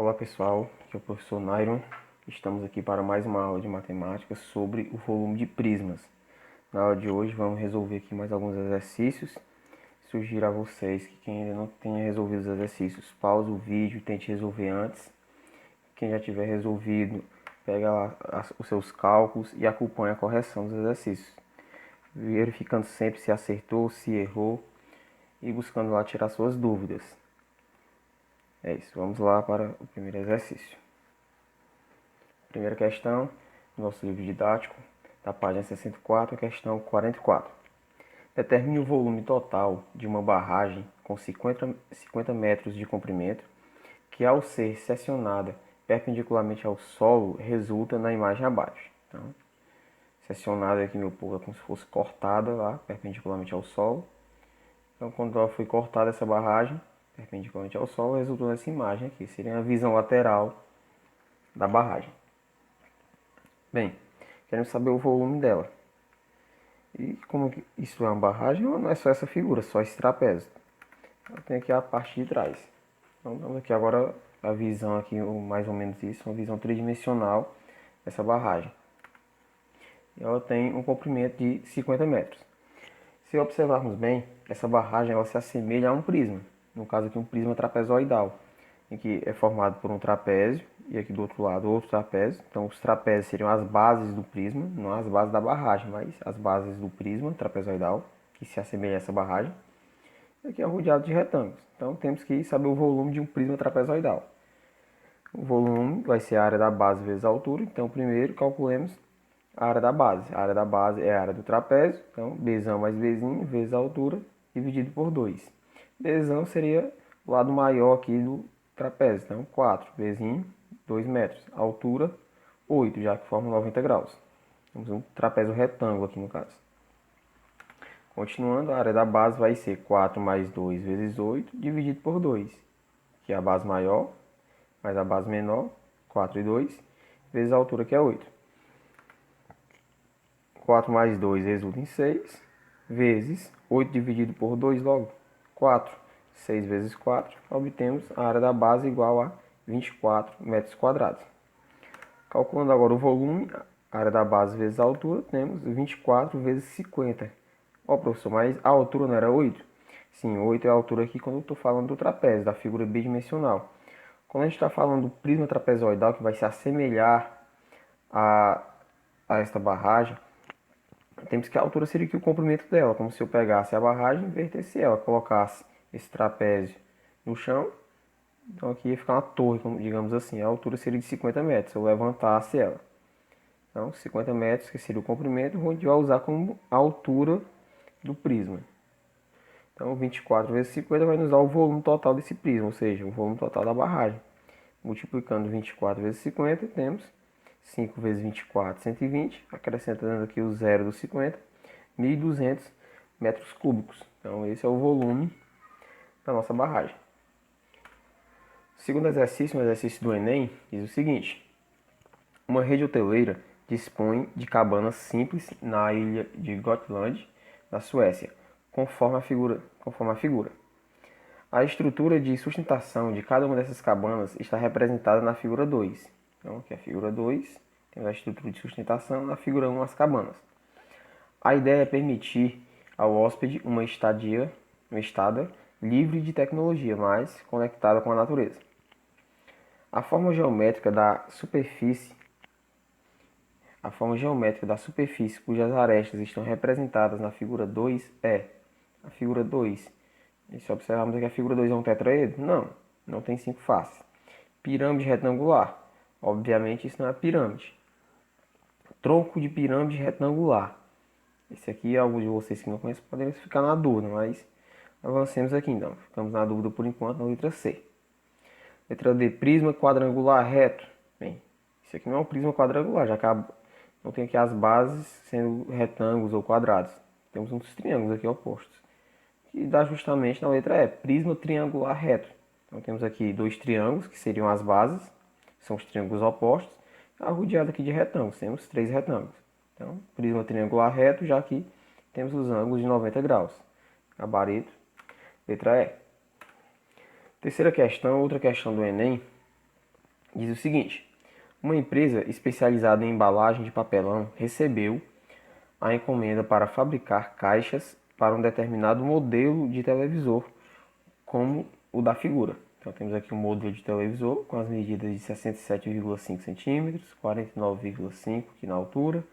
Olá pessoal, aqui é o professor Nairon. Estamos aqui para mais uma aula de matemática sobre o volume de prismas. Na aula de hoje vamos resolver aqui mais alguns exercícios. Sugiro a vocês que quem ainda não tenha resolvido os exercícios, pause o vídeo e tente resolver antes. Quem já tiver resolvido, pega lá os seus cálculos e acompanha a correção dos exercícios, verificando sempre se acertou, se errou e buscando lá tirar suas dúvidas. É isso, vamos lá para o primeiro exercício. Primeira questão, nosso livro didático, da página 64, questão 44. Determine o volume total de uma barragem com 50 metros de comprimento, que ao ser seccionada perpendicularmente ao solo, resulta na imagem abaixo. Então, seccionada aqui, meu povo, é como se fosse cortada lá, perpendicularmente ao solo. Então, quando ela foi cortada essa barragem, perpendicularmente ao solo, resultou nessa imagem aqui. Seria a visão lateral da barragem. Bem, queremos saber o volume dela. E como isso é uma barragem, não é só essa figura, só esse trapézio. Tem aqui a parte de trás. Então, vamos aqui agora a visão aqui, mais ou menos isso, uma visão tridimensional dessa barragem. Ela tem um comprimento de 50 metros. Se observarmos bem, essa barragem ela se assemelha a um prisma. No caso aqui, um prisma trapezoidal, em que é formado por um trapézio e aqui do outro lado outro trapézio. Então os trapézios seriam as bases do prisma, não as bases da barragem, mas as bases do prisma trapezoidal, que se assemelha a essa barragem. E aqui é rodeado de retângulos. Então temos que saber o volume de um prisma trapezoidal. O volume vai ser a área da base vezes a altura. Então primeiro calculemos a área da base. A área da base é a área do trapézio. Então Bzão mais Bzinho vezes a altura dividido por 2. Bzão seria o lado maior aqui do trapézio. Então 4 Bzinho, 2 metros. Altura 8, já que forma 90 graus. Temos um trapézio retângulo aqui no caso. Continuando, a área da base vai ser 4 mais 2 vezes 8 dividido por 2. Que é a base maior mais a base menor, 4 e 2, vezes a altura que é 8. 4 mais 2 resulta em 6, vezes 8 dividido por 2 logo, 4. 6 vezes 4, obtemos a área da base igual a 24 metros quadrados. Calculando agora o volume, a área da base vezes a altura, temos 24 vezes 50. Ó, professor, mas a altura não era 8? Sim, 8 é a altura aqui quando eu estou falando do trapézio, da figura bidimensional. Quando a gente está falando do prisma trapezoidal, que vai se assemelhar a esta barragem, temos que a altura seria aqui o comprimento dela, como se eu pegasse a barragem e invertesse ela, colocasse esse trapézio no chão. Então aqui ia ficar uma torre, digamos assim, a altura seria de 50 metros, se eu levantasse ela. Então 50 metros, que seria o comprimento, a gente vai usar como a altura do prisma. Então 24 vezes 50 vai nos dar o volume total desse prisma, ou seja, o volume total da barragem. Multiplicando 24 vezes 50, temos 5 vezes 24, 120. Acrescentando aqui o zero do 50, 1.200 metros cúbicos. Então esse é o volume da nossa barragem. Segundo exercício, um exercício do Enem, diz o seguinte: uma rede hoteleira dispõe de cabanas simples na ilha de Gotland, na Suécia, conforme a figura. A estrutura de sustentação de cada uma dessas cabanas está representada na figura 2. Então, aqui é a figura 2, temos a estrutura de sustentação, na figura 1 as cabanas. A ideia é permitir ao hóspede uma estada livre de tecnologia, mas conectada com a natureza. A forma geométrica da superfície cujas arestas estão representadas na figura 2 é a figura 2. E se observarmos aqui, a figura 2 é um tetraedro? Não tem 5 faces. Pirâmide retangular? Obviamente isso não é pirâmide. Tronco de pirâmide retangular. Esse aqui, alguns de vocês que não conhecem podem ficar na dúvida, mas avancemos aqui então. Ficamos na dúvida por enquanto na letra C. Letra D, prisma quadrangular reto. Bem, isso aqui não é um prisma quadrangular, já que não tem aqui as bases sendo retângulos ou quadrados. Temos uns triângulos aqui opostos. E dá justamente na letra E, prisma triangular reto. Então temos aqui dois triângulos, que seriam as bases, são os triângulos opostos, rodeado aqui de retângulos, temos 3 retângulos. Então, prisma triangular reto, já que temos os ângulos de 90 graus. Gabarito, letra E. Terceira questão, outra questão do Enem, Diz o seguinte: uma empresa especializada em embalagem de papelão recebeu a encomenda para fabricar caixas para um determinado modelo de televisor, como o da figura. Então temos aqui um modelo de televisor com as medidas de 67,5 centímetros, 49,5 aqui na altura,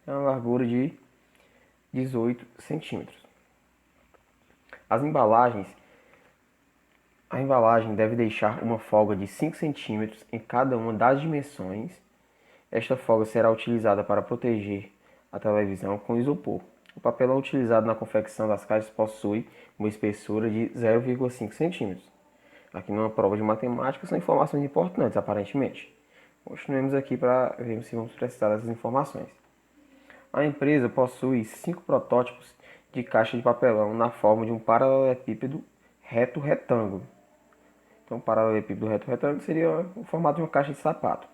e uma largura de 18 centímetros. A embalagem deve deixar uma folga de 5 centímetros em cada uma das dimensões. Esta folga será utilizada para proteger a televisão com isopor. O papelão utilizado na confecção das caixas possui uma espessura de 0,5 centímetros. Aqui numa prova de matemática são informações importantes, aparentemente. Continuemos aqui para ver se vamos precisar dessas informações. A empresa possui 5 protótipos de caixa de papelão na forma de um paralelepípedo reto-retângulo. Então, paralelepípedo reto-retângulo seria o formato de uma caixa de sapato,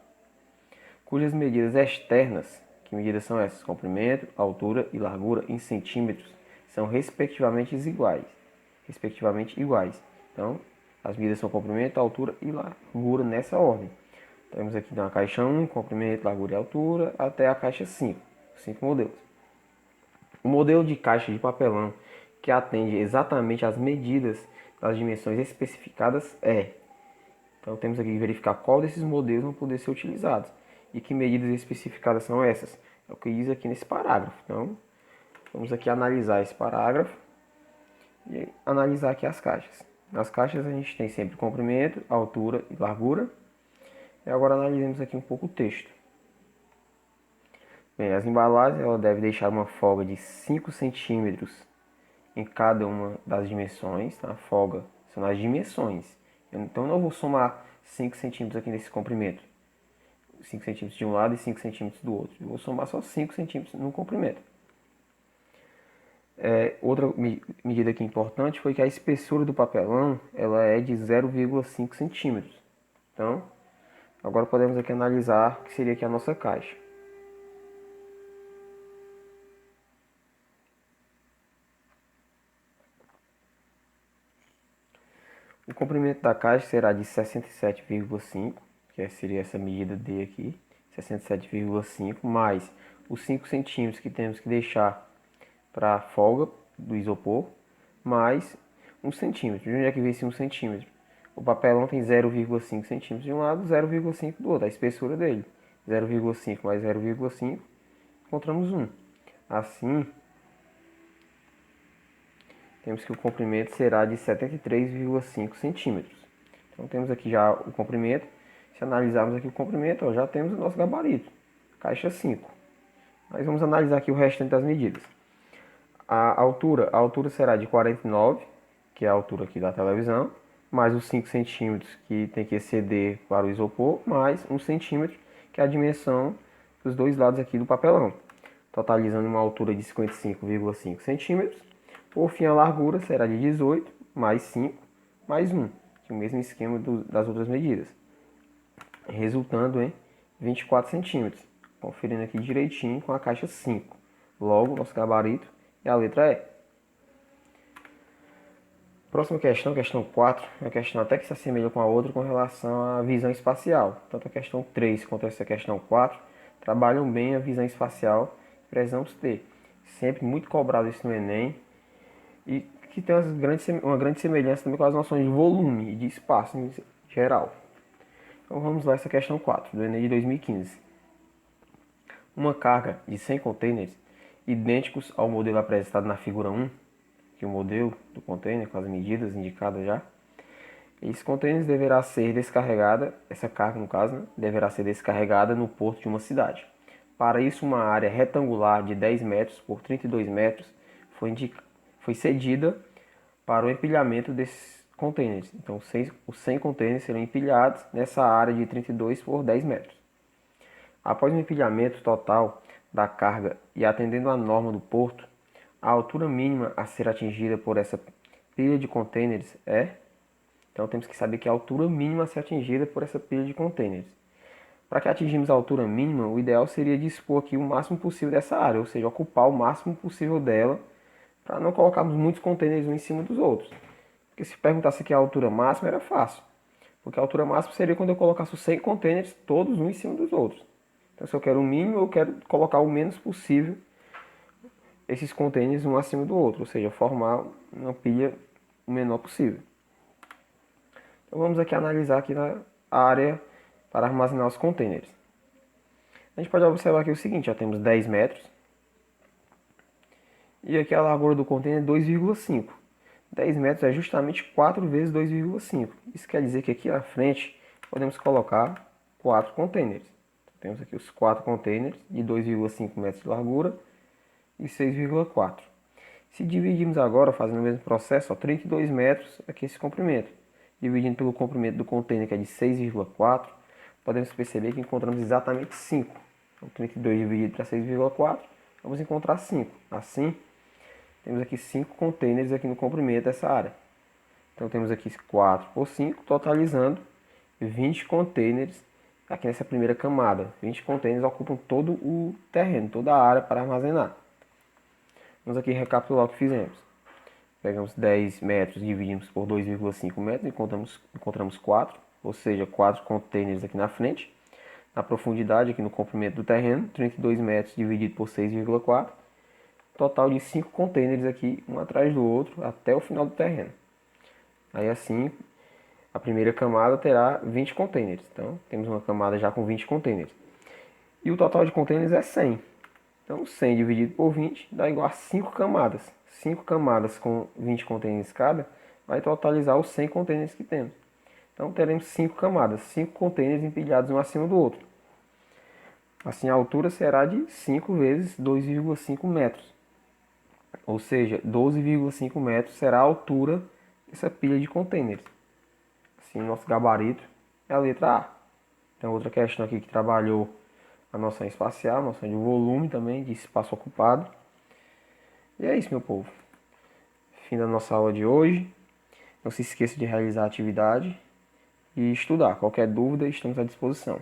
cujas medidas externas, que medidas são essas? Comprimento, altura e largura em centímetros, são respectivamente iguais. Então, as medidas são comprimento, altura e largura nessa ordem. Temos aqui na caixa 1, comprimento, largura e altura, até a caixa 5, 5 modelos. O modelo de caixa de papelão que atende exatamente às medidas das dimensões especificadas é. Então temos aqui que verificar qual desses modelos vão poder ser utilizados e que medidas especificadas são essas. É o que diz aqui nesse parágrafo. Então vamos aqui analisar esse parágrafo e analisar aqui as caixas. Nas caixas a gente tem sempre comprimento, altura e largura. E agora analisemos aqui um pouco o texto. Bem, as embalagens ela deve deixar uma folga de 5 centímetros em cada uma das dimensões. Tá? A folga são as dimensões. Então eu não vou somar 5 centímetros aqui nesse comprimento. 5 centímetros de um lado e 5 centímetros do outro. Eu vou somar só 5 centímetros no comprimento. Outra medida aqui importante foi que a espessura do papelão ela é de 0,5 centímetros. Então, agora podemos aqui analisar o que seria aqui a nossa caixa. O comprimento da caixa será de 67,5, que seria essa medida D aqui, 67,5, mais os 5 centímetros que temos que deixar para a folga do isopor, mais 1 centímetro. De onde é que vem esse 1 centímetro? O papelão tem 0,5 centímetros de um lado, 0,5 do outro, a espessura dele. 0,5 mais 0,5, encontramos 1. Assim, temos que o comprimento será de 73,5 centímetros. Então temos aqui já o comprimento. Se analisarmos aqui o comprimento, ó, já temos o nosso gabarito, caixa 5. Mas vamos analisar aqui o restante das medidas. A altura será de 49, que é a altura aqui da televisão, mais os 5 centímetros que tem que exceder para o isopor, mais 1 centímetro, que é a dimensão dos dois lados aqui do papelão, totalizando uma altura de 55,5 centímetros. Por fim, a largura será de 18, mais 5, mais 1, que é o mesmo esquema das outras medidas, resultando em 24 centímetros. Conferindo aqui direitinho com a caixa 5. Logo, nosso gabarito é a letra E. Próxima questão, questão 4, é uma questão até que se assemelha com a outra com relação à visão espacial. Tanto a questão 3 quanto essa questão 4 trabalham bem a visão espacial que precisamos ter. Sempre muito cobrado isso no Enem e que tem uma grande semelhança também com as noções de volume e de espaço em geral. Então vamos lá essa questão 4 do Enem de 2015. Uma carga de 100 contêineres idênticos ao modelo apresentado na figura 1, que é o modelo do container com as medidas indicadas já. Esses contêineres deverá ser descarregada, essa carga no caso, né, deverá ser descarregada no porto de uma cidade. Para isso, uma área retangular de 10 metros por 32 metros foi cedida para o empilhamento desses contêineres. Então, os 100 contêineres serão empilhados nessa área de 32 por 10 metros. Após o empilhamento total da carga e atendendo à norma do porto, a altura mínima a ser atingida por essa pilha de contêineres é... Então temos que saber que a altura mínima a ser atingida por essa pilha de contêineres. Para que atingirmos a altura mínima, o ideal seria dispor aqui o máximo possível dessa área, ou seja, ocupar o máximo possível dela, para não colocarmos muitos contêineres um em cima dos outros. Porque se perguntasse aqui a altura máxima era fácil, Porque a altura máxima seria quando eu colocasse os 100 containers todos um em cima dos outros. Então se eu quero o mínimo, eu quero colocar o menos possível esses containers um acima do outro, ou seja, formar uma pilha o menor possível. Então vamos aqui analisar aqui na área para armazenar os containers. A gente pode observar aqui o seguinte, já temos 10 metros. E aqui a largura do container é 2,5. 10 metros é justamente 4 vezes 2,5. Isso quer dizer que aqui na frente podemos colocar 4 containers. Então, temos aqui os 4 containers de 2,5 metros de largura e 6,4. Se dividirmos agora, fazendo o mesmo processo, 32 metros aqui esse comprimento. Dividindo pelo comprimento do container, que é de 6,4, podemos perceber que encontramos exatamente 5. Então, 32 dividido para 6,4, vamos encontrar 5. Assim, temos aqui 5 containers aqui no comprimento dessa área. Então, temos aqui 4 por 5, totalizando 20 containers aqui nessa primeira camada. 20 containers ocupam todo o terreno, toda a área para armazenar. Vamos aqui recapitular o que fizemos. Pegamos 10 metros, dividimos por 2,5 metros, encontramos 4, ou seja, 4 containers aqui na frente. Na profundidade, aqui no comprimento do terreno, 32 metros dividido por 6,4. Total de 5 containers aqui, um atrás do outro, até o final do terreno. Aí assim, a primeira camada terá 20 containers. Então, temos uma camada já com 20 containers. E o total de containers é 100. Então, 100 dividido por 20 dá igual a 5 camadas. 5 camadas com 20 containers cada vai totalizar os 100 containers que temos. Então, teremos 5 camadas, 5 containers empilhados um acima do outro. Assim, a altura será de 5 vezes 2,5 metros. Ou seja, 12,5 metros será a altura dessa pilha de containers. Assim, nosso gabarito é a letra A. Tem outra questão aqui que trabalhou a noção espacial, a noção de volume também, de espaço ocupado. E é isso, meu povo. Fim da nossa aula de hoje. Não se esqueça de realizar a atividade e estudar. Qualquer dúvida, estamos à disposição.